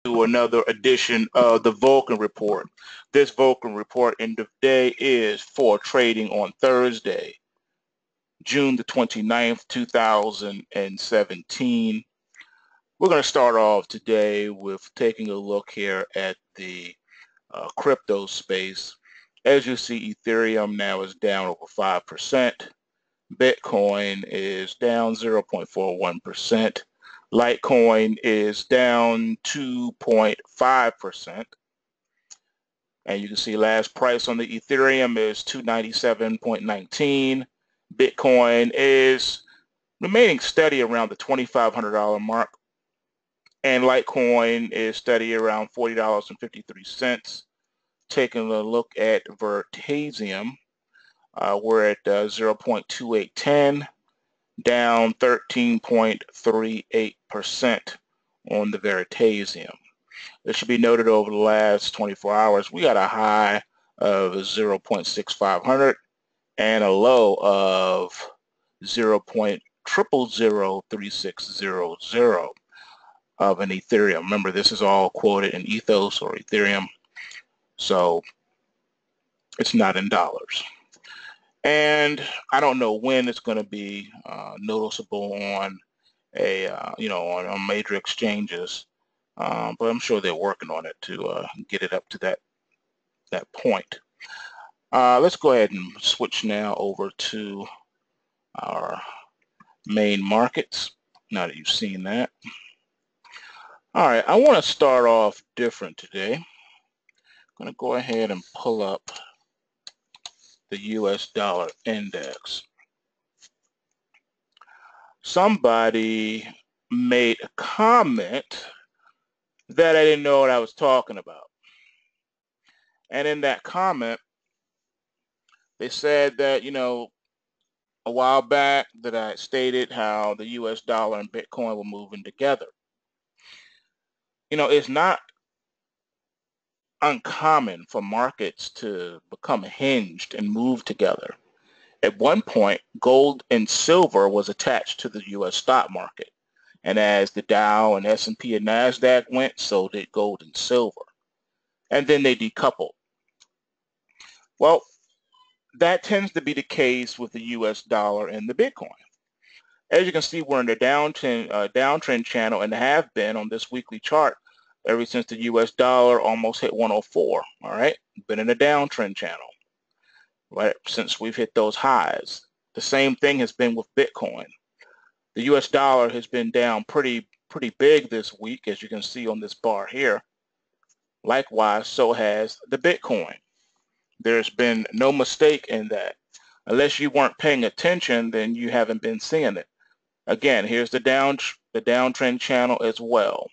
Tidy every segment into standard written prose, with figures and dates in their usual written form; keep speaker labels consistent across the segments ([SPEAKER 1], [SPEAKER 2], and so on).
[SPEAKER 1] to another edition of the VULCAN report. This VULCAN report end of day is for trading on Thursday, June the 29th, 2017. We're going to start off today with taking a look here at the crypto space. As you see, Ethereum now is down over 5%. Bitcoin is down 0.41%. Litecoin is down 2.5%. And you can see last price on the Ethereum is 297.19. Bitcoin is remaining steady around the $2,500 mark. And Litecoin is steady around $40.53. Taking a look at Vertasium, we're at 0.2810. Down 13.38% on the Vertasium. It should be noted over the last 24 hours, we got a high of 0.6500 and a low of 0.000360 of an Ethereum. Remember, this is all quoted in Ethos or Ethereum, so it's not in dollars. And I don't know when it's going to be noticeable on a on major exchanges, but I'm sure they're working on it to get it up to that point. Let's go ahead and switch now over to our main markets. Now that you've seen that, all right, I want to start off different today. I'm going to go ahead and pull up the US dollar index. Somebody made a comment that I didn't know what I was talking about. And in that comment, they said that, a while back that I stated how the US dollar and Bitcoin were moving together. It's not uncommon for markets to become hinged and move together. At one point, gold and silver was attached to the U.S. stock market. And as the Dow and S&P and NASDAQ went, so did gold and silver. And then they decoupled. Well, that tends to be the case with the U.S. dollar and the Bitcoin. As you can see, we're in the downtrend channel and have been on this weekly chart ever since the U.S. dollar almost hit 104, all right? Been in a downtrend channel, right, since we've hit those highs. The same thing has been with Bitcoin. The U.S. dollar has been down pretty big this week, as you can see on this bar here. Likewise, so has the Bitcoin. There's been no mistake in that. Unless you weren't paying attention, then you haven't been seeing it. Again, here's the downtrend channel as well.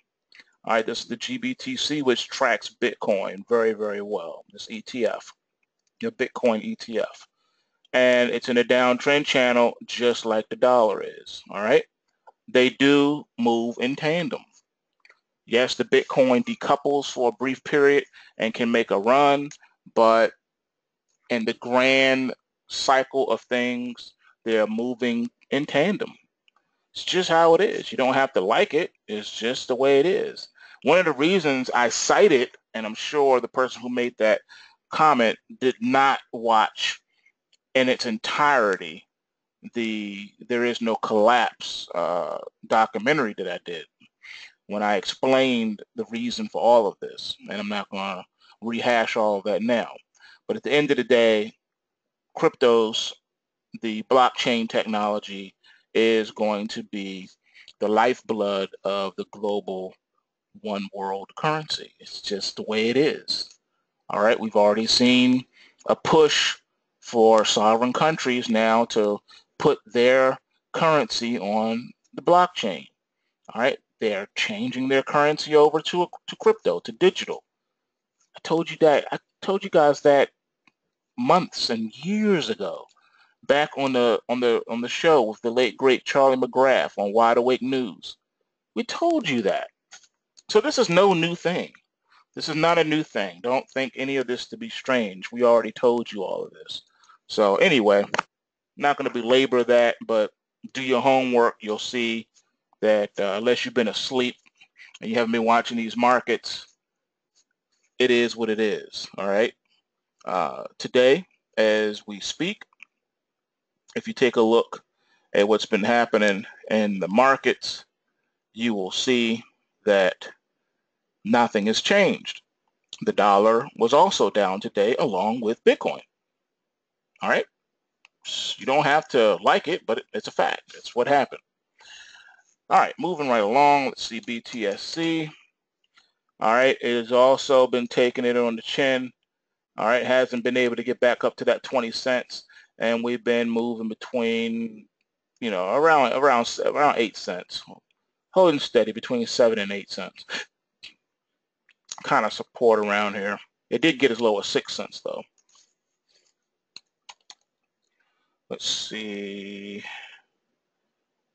[SPEAKER 1] All right, this is the GBTC, which tracks Bitcoin very, very well. This ETF, your Bitcoin ETF. And it's in a downtrend channel just like the dollar is, all right? They do move in tandem. Yes, the Bitcoin decouples for a brief period and can make a run, but in the grand cycle of things, they're moving in tandem. It's just how it is. You don't have to like it. It's just the way it is. One of the reasons I cited, and I'm sure the person who made that comment did not watch in its entirety the There Is No Collapse documentary that I did when I explained the reason for all of this. And I'm not going to rehash all of that now. But at the end of the day, cryptos, the blockchain technology, is going to be the lifeblood of the global one world currency. It's just the way it is. All right, we've already seen a push for sovereign countries now to put their currency on the blockchain. All right, they're changing their currency over to crypto, to digital. I told you guys that months and years ago, back on the show with the late great Charlie McGrath on Wide Awake News. We told you that. So this is no new thing. This is not a new thing. Don't think any of this to be strange. We already told you all of this. So anyway, not going to belabor that, but do your homework. You'll see that unless you've been asleep and you haven't been watching these markets, it is what it is. All right. Today, as we speak, if you take a look at what's been happening in the markets, you will see that nothing has changed. The dollar was also down today along with Bitcoin. All right. You don't have to like it, but it's a fact. It's what happened. All right, moving right along. Let's see BTSC. All right, it has also been taking it on the chin. All right, hasn't been able to get back up to that 20 cents, and we've been moving between, you know, around 8 cents, holding steady between 7 and 8 cents. Kind of support around here. It did get as low as 6 cents though. Let's see.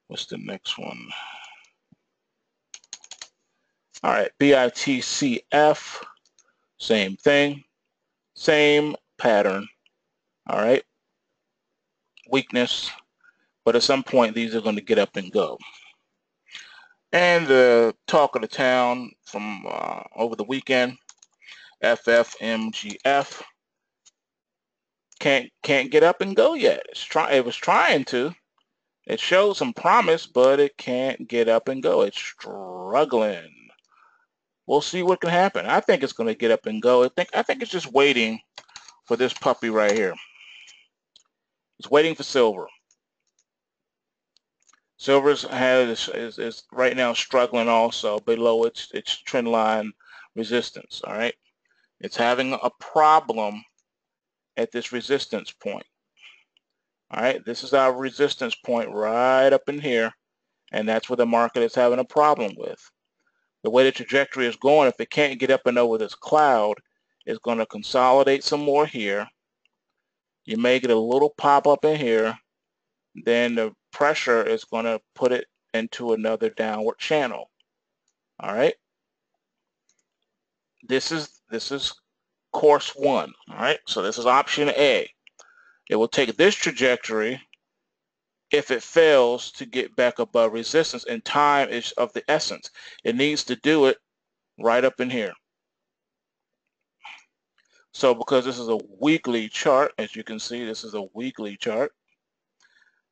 [SPEAKER 1] What's the next one? All right, BITCF, same thing, same pattern. All right, weakness, but at some point these are going to get up and go. And the talk of the town from over the weekend, FFMGF, can't get up and go yet. It was trying to. It showed some promise, but it can't get up and go. It's struggling. We'll see what can happen. I think it's going to get up and go. I think it's just waiting for this puppy right here. It's waiting for silver. Silver is right now struggling also below its trend line resistance. All right, it's having a problem at this resistance point. All right, this is our resistance point right up in here, and that's where the market is having a problem with. The way the trajectory is going, if it can't get up and over this cloud, it's going to consolidate some more here. You may get a little pop up in here, then the pressure is going to put it into another downward channel. All right. This is course one. All right. So this is option A. It will take this trajectory if it fails to get back above resistance, and time is of the essence. It needs to do it right up in here. So because this is a weekly chart, as you can see, this is a weekly chart.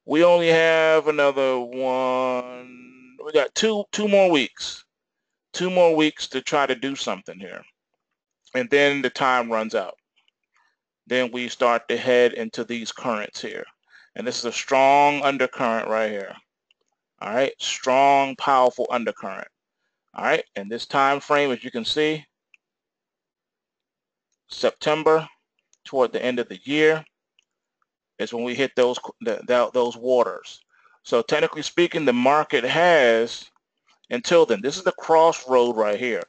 [SPEAKER 1] We only have another one. We got two more weeks. 2 more weeks to try to do something here. And then the time runs out. Then we start to head into these currents here. And this is a strong undercurrent right here. All right, strong, powerful undercurrent. All right, and this time frame, as you can see, September, toward the end of the year, is when we hit those waters. So technically speaking, the market has, until then, this is the crossroad right here.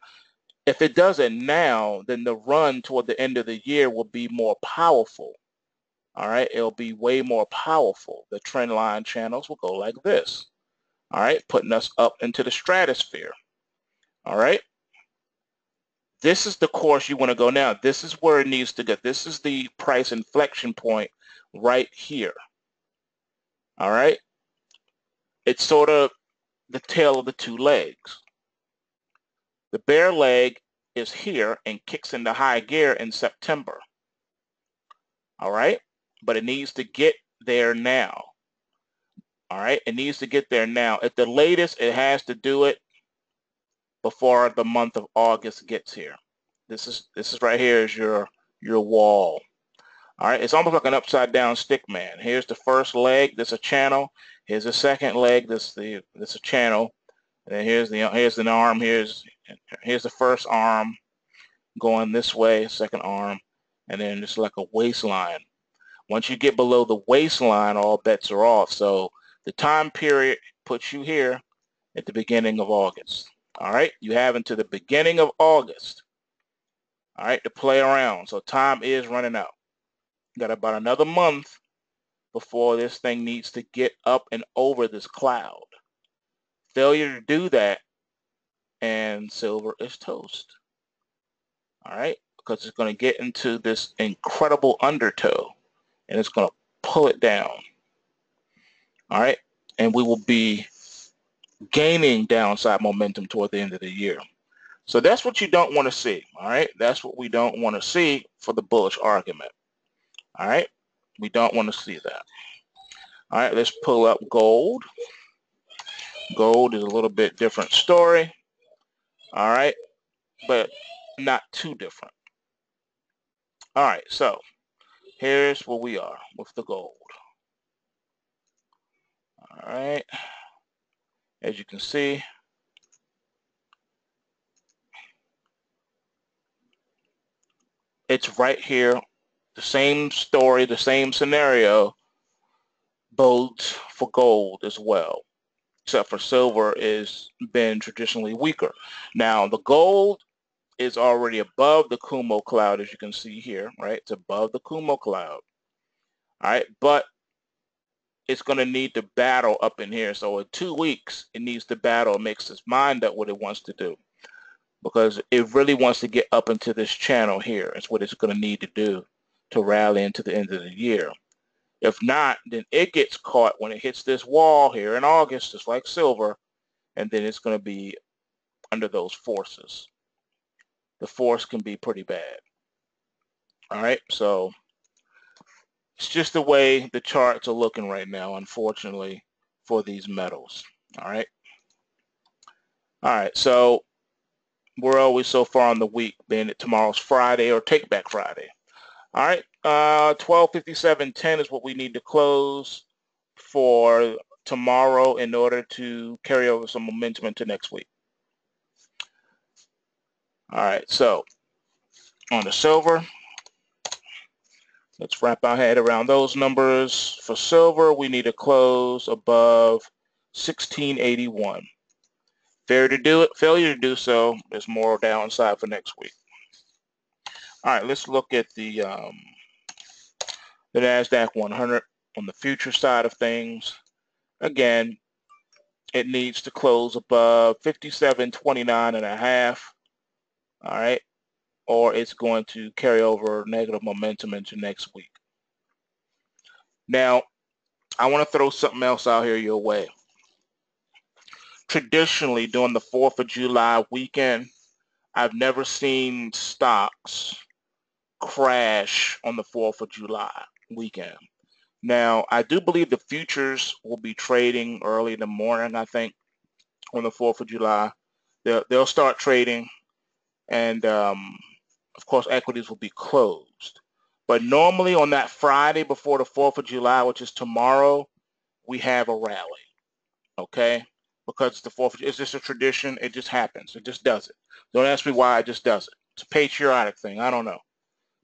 [SPEAKER 1] If it does it now, then the run toward the end of the year will be more powerful. All right, it'll be way more powerful. The trend line channels will go like this. All right, putting us up into the stratosphere. All right, this is the course you want to go now. This is where it needs to get. This is the price inflection point right here. All right, it's sort of the tail of the 2 legs. The bear leg is here and kicks into high gear in September. All right, but it needs to get there now. All right, it needs to get there now. At the latest, it has to do it before the month of August gets here. This is right here is your wall. All right, it's almost like an upside down stick man. Here's the first leg. This is a channel. Here's the second leg. This is a channel. And then here's an arm. Here's the first arm going this way. Second arm, and then it's like a waistline. Once you get below the waistline, all bets are off. So the time period puts you here at the beginning of August. All right, you have until the beginning of August, all right, to play around. So time is running out. Got about another month before this thing needs to get up and over this cloud. Failure to do that, and silver is toast. All right, because it's going to get into this incredible undertow, and it's going to pull it down. All right, and we will be gaining downside momentum toward the end of the year. So that's what you don't want to see, all right? That's what we don't want to see for the bullish argument, all right? We don't want to see that. All right, let's pull up gold. Gold is a little bit different story, all right, but not too different. All right, so here's where we are with the gold. All right, as you can see, it's right here. The same story, the same scenario bodes for gold as well, except for silver is been traditionally weaker. Now, the gold is already above the Kumo cloud, as you can see here, right? It's above the Kumo cloud, all right? But it's going to need to battle up in here. So in 2 weeks, it needs to battle, makes its mind up what it wants to do, because it really wants to get up into this channel here. It's what it's going to need to do to rally into the end of the year. If not, then it gets caught when it hits this wall here in August, just like silver, and then it's going to be under those forces. The force can be pretty bad. All right, so it's just the way the charts are looking right now, unfortunately, for these metals. All right. All right, so we're always so far on the week, being that tomorrow's Friday or Take Back Friday. All right, 12:57.10 is what we need to close for tomorrow in order to carry over some momentum into next week. All right, so on the silver, let's wrap our head around those numbers. For silver, we need to close above 1681. Failure to do so, there's more downside for next week. All right, let's look at the NASDAQ 100 on the future side of things. Again, it needs to close above 57.29.5. All right, or it's going to carry over negative momentum into next week. Now, I want to throw something else out here your way. Traditionally, during the 4th of July weekend, I've never seen stocks crash on the 4th of July weekend. Now, I do believe the futures will be trading early in the morning, I think, on the 4th of July. They'll start trading, and of course, equities will be closed. But normally on that Friday before the 4th of July, which is tomorrow, we have a rally, okay? Because the 4th, it's just a tradition. It just happens. It just does it. Don't ask me why, it just does it. It's a patriotic thing. I don't know.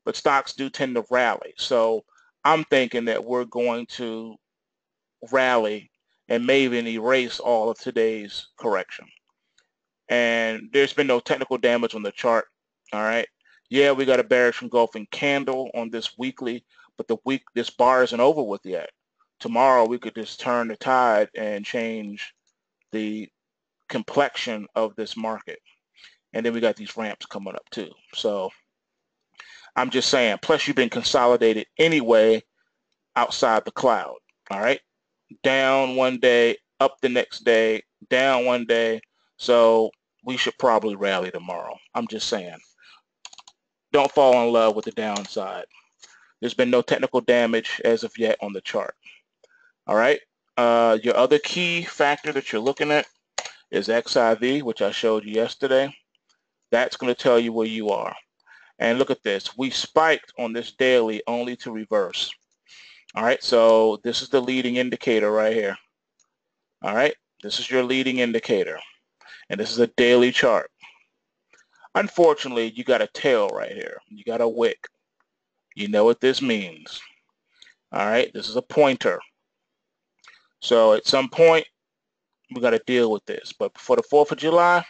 [SPEAKER 1] But stocks do tend to rally. So I'm thinking that we're going to rally and maybe erase all of today's correction. And there's been no technical damage on the chart, all right? Yeah, we got a bearish engulfing candle on this weekly, but this bar isn't over with yet. Tomorrow we could just turn the tide and change the complexion of this market. And then we got these ramps coming up too. So I'm just saying, plus you've been consolidated anyway outside the cloud, all right? Down one day, up the next day, down one day. So we should probably rally tomorrow. I'm just saying. Don't fall in love with the downside. There's been no technical damage as of yet on the chart. All right. Your other key factor that you're looking at is XIV, which I showed you yesterday. That's going to tell you where you are. And look at this. We spiked on this daily only to reverse. All right. So this is the leading indicator right here. All right. This is your leading indicator. And this is a daily chart. Unfortunately, you got a tail right here. You got a wick. You know what this means. All right. This is a pointer. So at some point, we got to deal with this. But for the 4th of July,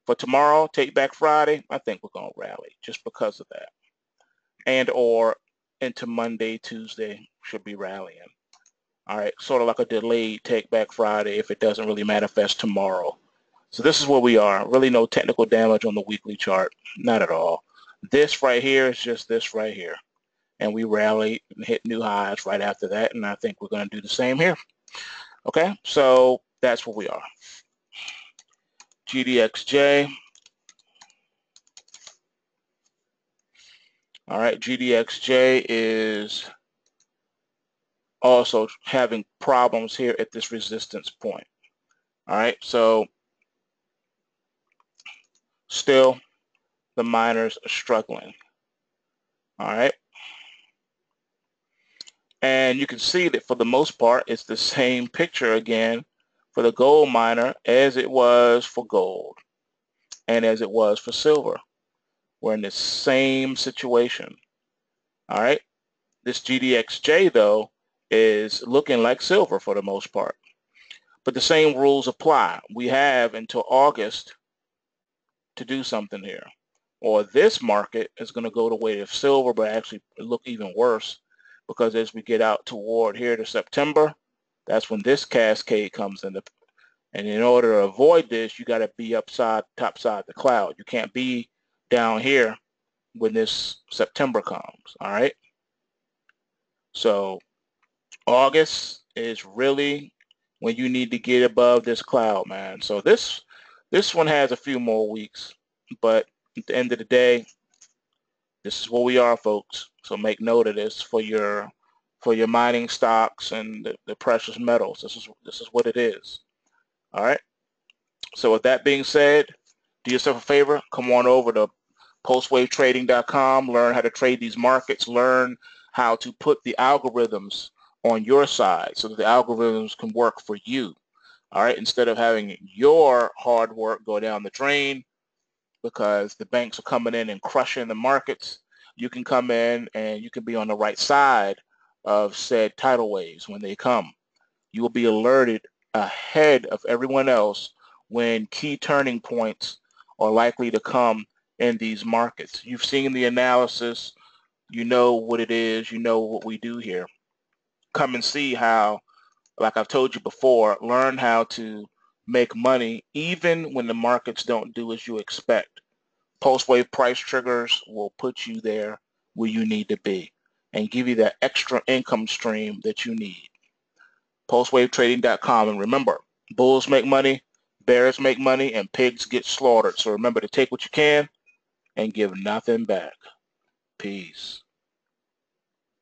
[SPEAKER 1] for tomorrow, Take Back Friday, I think we're going to rally just because of that. And or into Monday, Tuesday, should be rallying. All right, sort of like a delayed Take Back Friday if it doesn't really manifest tomorrow. So this is where we are. Really no technical damage on the weekly chart. Not at all. This right here is just this right here. And we rally and hit new highs right after that. And I think we're going to do the same here. Okay, so that's where we are. GDXJ. All right, GDXJ is also having problems here at this resistance point. All right, so still the miners are struggling. All right, and you can see that for the most part it's the same picture again for the gold miner as it was for gold and as it was for silver. We're in the same situation. All right, this GDXJ though is looking like silver for the most part, but the same rules apply. We have until August to do something here, or this market is going to go the way of silver but actually look even worse, because as we get out toward here to September, that's when this cascade comes into. And in order to avoid this, you got to be top side the cloud. You can't be down here when this September comes. All right, so August is really when you need to get above this cloud, man. So this one has a few more weeks, but at the end of the day, this is where we are, folks. So make note of this for your mining stocks and the precious metals. This is what it is. All right. So with that being said, do yourself a favor. Come on over to pulsewavetrading.com. Learn how to trade these markets. Learn how to put the algorithms on your side so that the algorithms can work for you. All right. Instead of having your hard work go down the drain because the banks are coming in and crushing the markets, you can come in and you can be on the right side of said tidal waves when they come. You will be alerted ahead of everyone else when key turning points are likely to come in these markets. You've seen the analysis. You know what it is. You know what we do here. Come and see how, like I've told you before, learn how to make money even when the markets don't do as you expect. Pulse wave price triggers will put you there where you need to be and give you that extra income stream that you need. PulseWaveTrading.com. And remember, bulls make money, bears make money, and pigs get slaughtered. So remember to take what you can and give nothing back. Peace.